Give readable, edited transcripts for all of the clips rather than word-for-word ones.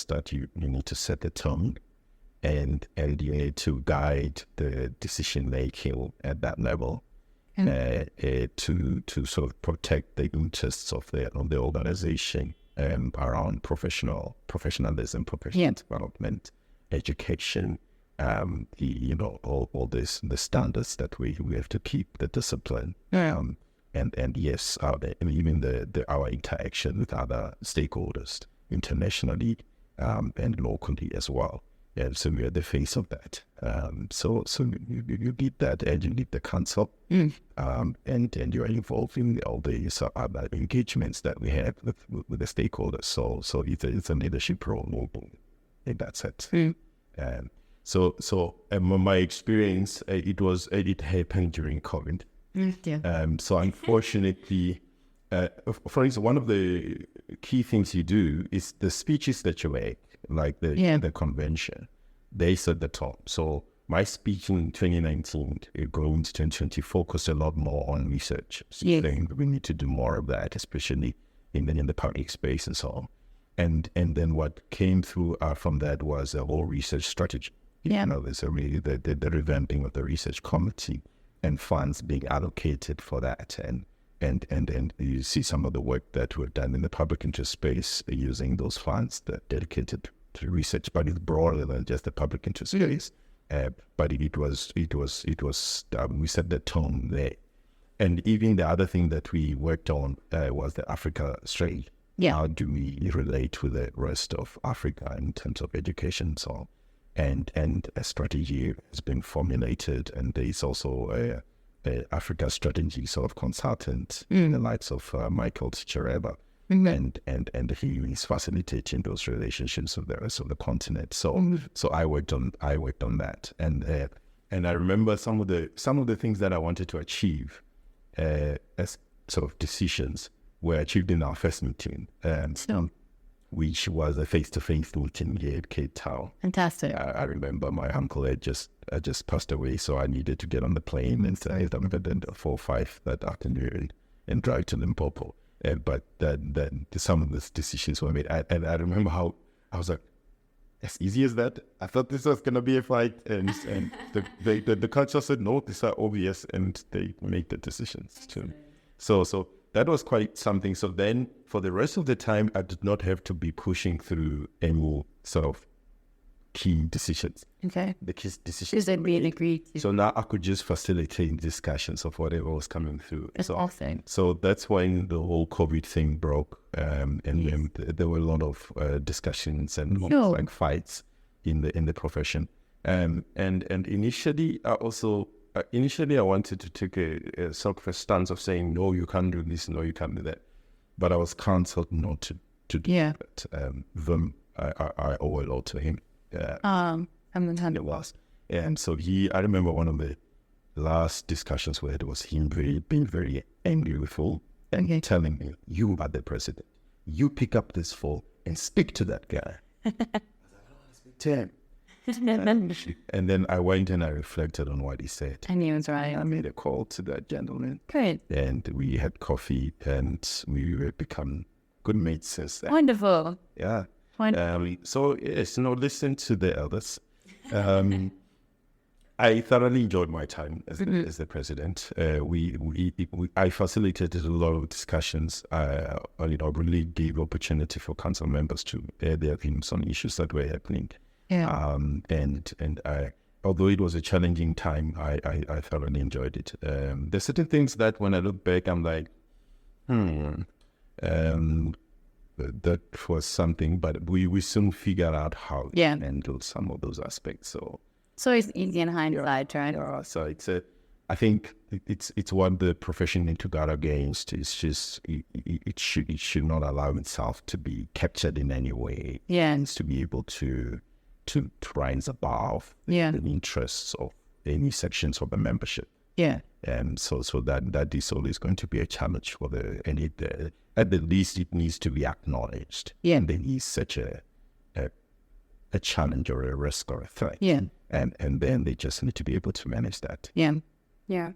just that you need to set the tone, and you need to guide the decision making at that level, to sort of protect the interests of the organization around professionalism, professional development, education, all this, the standards that we have to keep, the discipline, and yes, even our interaction with other stakeholders internationally and locally as well. And so we are the face of that. So you need that, and you need the council, and you are involved in all the other engagements that we have with the stakeholders. So it's a leadership role in that sense. So my experience, it happened during COVID. So unfortunately, for instance, one of the key things you do is the speeches that you make, like the convention, they set the tone. So my speech in 2019, going into 2020, focused a lot more on research. So saying we need to do more of that, especially in the public space and so on. And then what came through from that was a whole research strategy. There's the revamping of the research committee and funds being allocated for that. And you see some of the work that we've done in the public interest space using those funds that dedicated to research, but it's broader than just the public interest space. But it was we set the tone there. And even the other thing that we worked on was the Africa strategy. How do we relate with the rest of Africa in terms of education and so on? And a strategy has been formulated, and there is also a Africa strategy sort of consultant in the likes of Michael Tichareba, and he is facilitating those relationships with the rest of the continent. So I worked on that, and I remember some of the things that I wanted to achieve as sort of decisions were achieved in our first meeting, which was a face-to-face meeting here at Cape Town. Fantastic. I remember my uncle had just passed away, so I needed to get on the plane and say I'm going to 4 or 5 that afternoon and drive to Limpopo. But then some of these decisions were made, and I remember how I was like, as easy as that? I thought this was going to be a fight, and the council said no, these are obvious, and they make the decisions too. So that was quite something. So then for the rest of the time, I did not have to be pushing through any sort of key decisions. Okay. The key decisions. Because they'd be agreed to. So now I could just facilitate discussions of whatever was coming through. That's awesome. So that's when the whole COVID thing broke. And then there were a lot of discussions and like fights in the profession. And initially I wanted to take a sort of a stance of saying, no, you can't do this, no, you can't do that. But I was counseled not to do that. I owe a lot to him. It was. And so I remember one of the last discussions we had was him being very angry with me and telling me, you are the president. You pick up this phone and speak to that guy. I was like, I don't want to speak to him. And then I went and I reflected on what he said. And he was right. I made a call to that gentleman. Good. And we had coffee, and we have become good mates since then. Wonderful. Yeah. Wonderful. So yes, listen to the elders. I thoroughly enjoyed my time as the president. I facilitated a lot of discussions. I really gave opportunity for council members to air their views on issues that were happening. Yeah. And although it was a challenging time, I thoroughly enjoyed it. There's certain things that when I look back, I'm like, that was something, but we soon figured out how to handle some of those aspects. So it's easy in hindsight, right? Yeah. So I think it's what the profession need to guard against. It's just it should not allow itself to be captured in any way. Yeah. It's to be able to rise above the interests of any sections of the membership. Yeah. And so that is always going to be a challenge for at the least it needs to be acknowledged. Yeah. And there is such a challenge or a risk or a threat. Yeah. And then they just need to be able to manage that. Yeah. Yeah.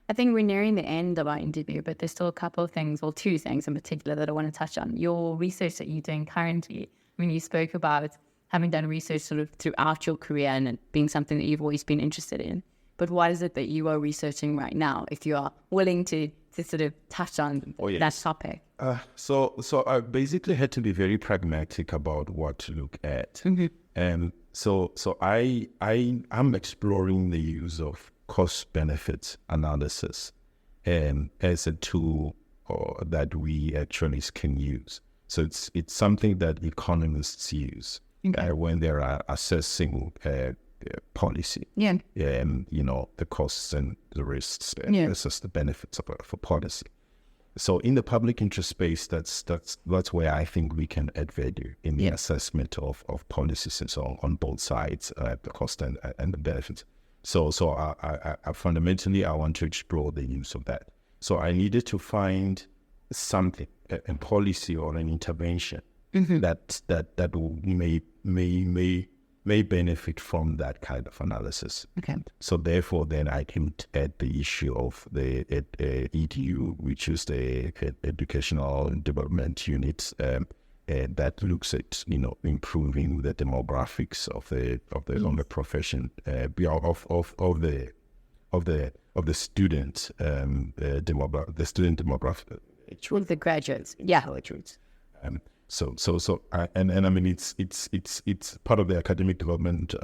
I think we're nearing the end of our interview, but there's still a couple of things, well, 2 things in particular that I want to touch on. Your research that you're doing currently, when you spoke about having done research sort of throughout your career and it being something that you've always been interested in. But what is it that you are researching right now, if you are willing to sort of touch on that topic? So I basically had to be very pragmatic about what to look at. So I'm exploring the use of cost-benefit analysis as a tool that we actuaries can use. So it's something that economists use when they are assessing policy. The costs and the risks versus the benefits of a policy. So in the public interest space, that's where I think we can add value in the assessment of policies and so on both sides, the cost and the benefits. So I fundamentally, I want to explore the use of that. So I needed to find something, a policy or an intervention that may benefit from that kind of analysis. So therefore, then I can add the issue of the EDU, which is the Educational Development Unit, that looks at improving the demographics of the profession, of the student demographic. With the graduates, graduates. And I mean it's part of the academic development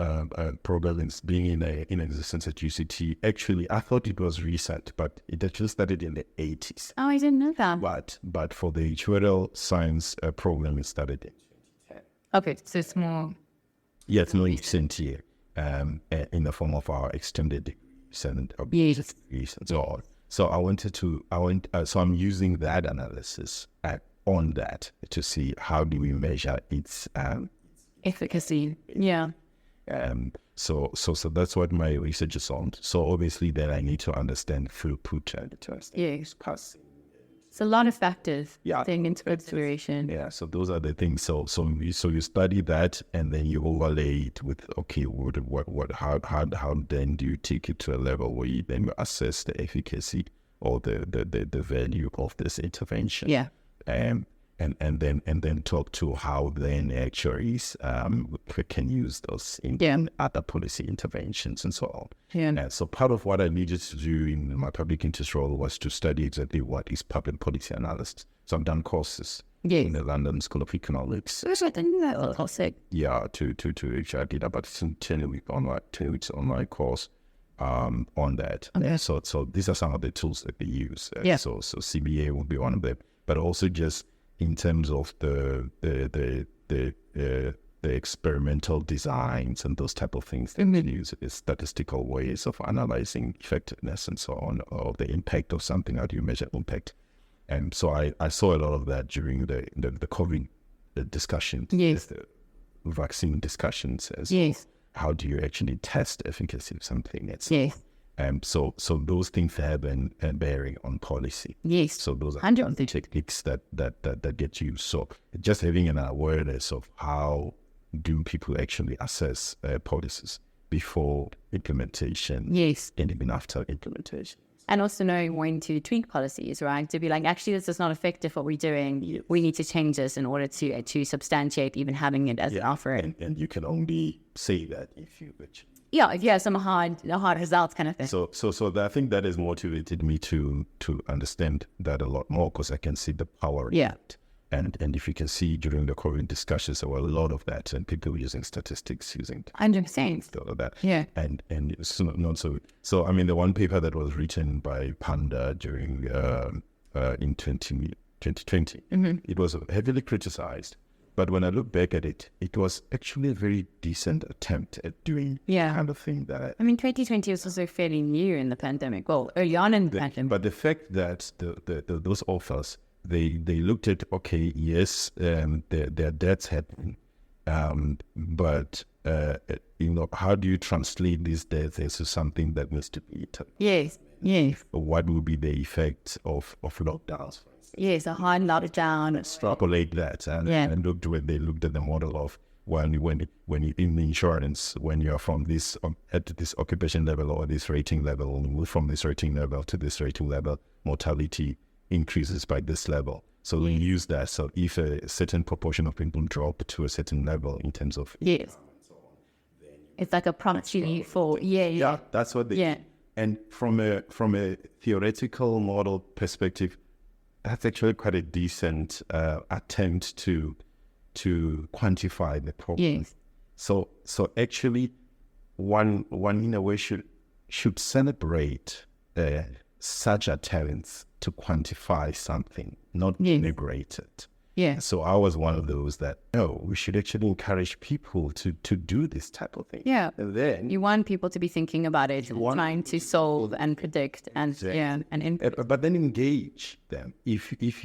program. It's being in existence at UCT. Actually, I thought it was recent, but it actually started in the 80s. Oh, I didn't know that. But for the actuarial science program, it started in 2010. Okay, so it's more. Yeah, it's more recent year, in the form of our extended degrees and degrees and so on. So so I'm using that analysis on that to see how do we measure its efficacy. So that's what my research is on. So obviously then I need to understand throughput and to understand passing. It's a lot of factors taking into consideration. So those are the things. So you study that and then you overlay it with how then do you take it to a level where you then assess the efficacy or the value of this intervention. And then talk to how then actuaries can use those in other policy interventions and so on. And so part of what I needed to do in my public interest role was to study exactly what is public policy analysis. So I've done courses in the London School of Economics. To actually I did about 10 weeks online course on that. So these are some of the tools that they use. So CBA would be one of them, but also just in terms of the experimental designs and those type of things that they use is statistical ways of analyzing effectiveness and so on, or the impact of something. How do you measure impact? And so I saw a lot of that during the COVID discussions, the vaccine discussions, as how do you actually test efficacy of something? So those things have a bearing on policy. So those are the techniques that get used. So just having an awareness of how do people actually assess policies before implementation and even after implementation. And also knowing when to tweak policies, right? To be like, actually, this is not effective what we're doing. We need to change this in order to substantiate even having it as an offering. And you can only say that if you actually... if you have some hard results kind of thing. So I think that has motivated me to understand that a lot more, because I can see the power in it. And if you can see during the COVID discussions, there were a lot of that, and people using statistics, using 100% all of that. And it's not so. So I mean, the one paper that was written by Panda during in 2020, it was heavily criticized. But when I look back at it, it was actually a very decent attempt at doing the kind of thing that... I mean, 2020 was also fairly new in the pandemic. Well, early on in the pandemic. But the fact that those authors, they looked at, okay, yes, their deaths happen, but, how do you translate these deaths into something that needs to be... Yes. What would be the effect of lockdowns? A hard lockdown. Extrapolate that and they looked at the model of when you in the insurance, when you're from this at this occupation level or this rating level, from this rating level to this rating level, mortality increases by this level. So we use that. So if a certain proportion of people drop to a certain level in terms of it's like a prompt for that's what they do. And from a theoretical model perspective, that's actually quite a decent attempt to quantify the problem. Yes. So actually, one in a way should celebrate such attempts to quantify something, not liberate it. Yeah. So I was one of those that, no, we should actually encourage people to do this type of thing. Yeah. And then you want people to be thinking about it, trying to solve and predict and input. But then engage them. If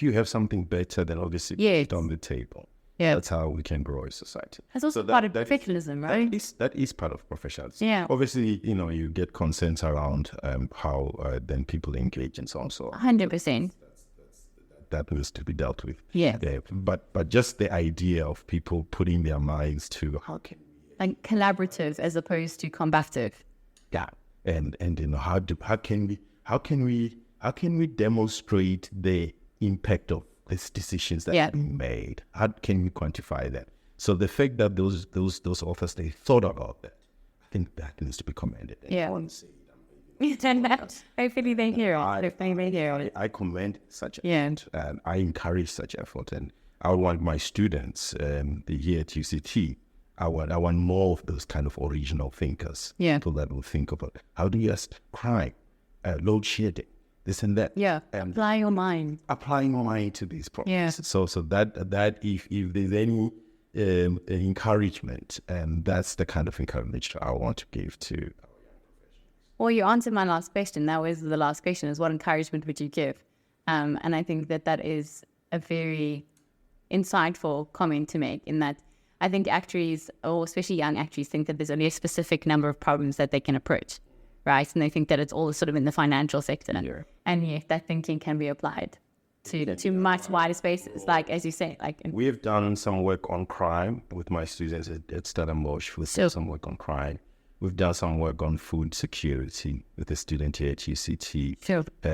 you have something better, then obviously put it on the table. Yeah. That's how we can grow a society. That's also part of professionalism, right? That is part of professionalism. Yeah. Obviously, you get consent around how then people engage and so on. So 100%. That needs to be dealt with. Yeah. But just the idea of people putting their minds to how can like collaborative as opposed to combative. Yeah. And how can we demonstrate the impact of these decisions that have been made? How can we quantify that? So the fact that those authors, they thought about that, I think that needs to be commended. Hopefully they hear it. I commend such effort. I encourage such effort, and I want my students here at UCT. I want more of those kind of original thinkers. People that will think about how do you ask crime, load shedding, this and that. Apply your mind. Applying your mind to these problems. So that if there's any encouragement, and that's the kind of encouragement I want to give to. Well, you answered my last question. That was the last question, is what encouragement would you give? And I think that is a very insightful comment to make, in that I think actuaries, or especially young actuaries, think that there's only a specific number of problems that they can approach, right? And they think that it's all sort of in the financial sector. And yet that thinking can be applied to much wider spaces, like, as you say. We have done some work on crime with my students at Stellenbosch. We've done some work on crime. We've done some work on food security with a student here at UCT.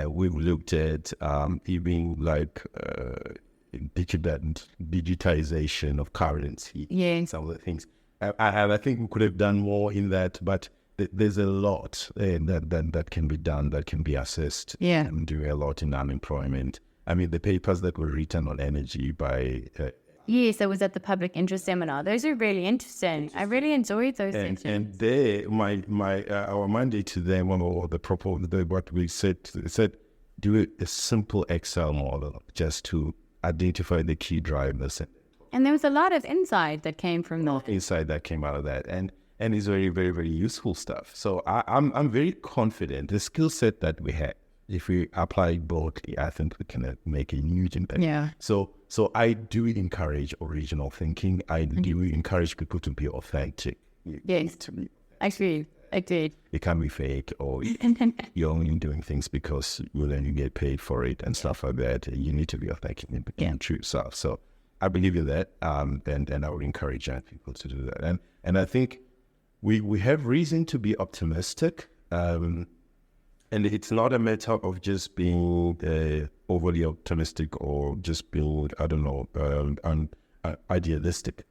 We've looked at even digitization of currency. Some of the things. I think we could have done more in that, but there's a lot that can be done, that can be assessed. And doing a lot in unemployment. I mean, the papers that were written on energy by... Yes, I was at the public interest seminar. Those are really interesting. I really enjoyed those sessions. And they, our mandate to them, or what we said, do a simple Excel model just to identify the key drivers. And there was a lot of insight that came from that. Insight that came out of that, and it's very, very, very useful stuff. So I'm very confident the skill set that we have, if we apply it broadly, I think we can make a huge impact. So I do encourage original thinking. I do encourage people to be authentic. Yes, agreed. It can be fake, or you're only doing things because you get paid for it and stuff like that. You need to be authentic and be true yourself. So I believe in that, and I would encourage young people to do that. And I think we have reason to be optimistic. And it's not a matter of just being overly optimistic or just being, idealistic.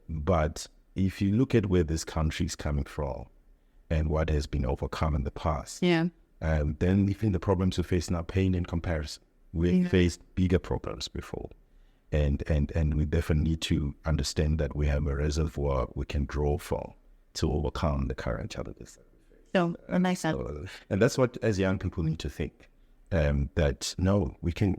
But if you look at where this country is coming from and what has been overcome in the past, then even the problems we face now pale in comparison. We faced bigger problems before. And we definitely need to understand that we have a reservoir we can draw from to overcome the current challenges. So, nice. And that's what, as young people, need to think, that no, we can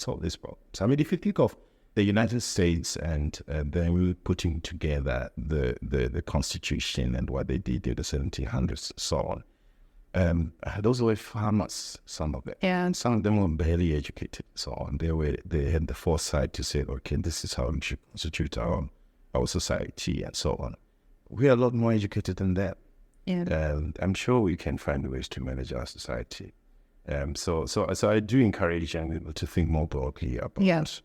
solve this problem. So, I mean, if you think of the United States and then we were putting together the Constitution and what they did in the 1700s, so on. Those were farmers, some of them, and some of them were barely educated, so on. They had the foresight to say, okay, this is how we should constitute our society and so on. We are a lot more educated than that. I'm sure we can find ways to manage our society. So I do encourage young people to think more broadly about life.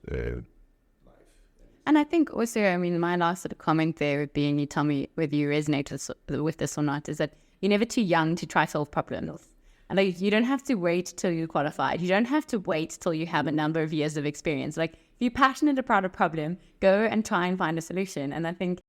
And I think also, I mean, my last sort of comment there would be, and you tell me whether you resonate with this or not, is that you're never too young to try solve problems. And like, you don't have to wait till you're qualified. You don't have to wait till you have a number of years of experience. Like, if you're passionate about a problem, go and try and find a solution. And I think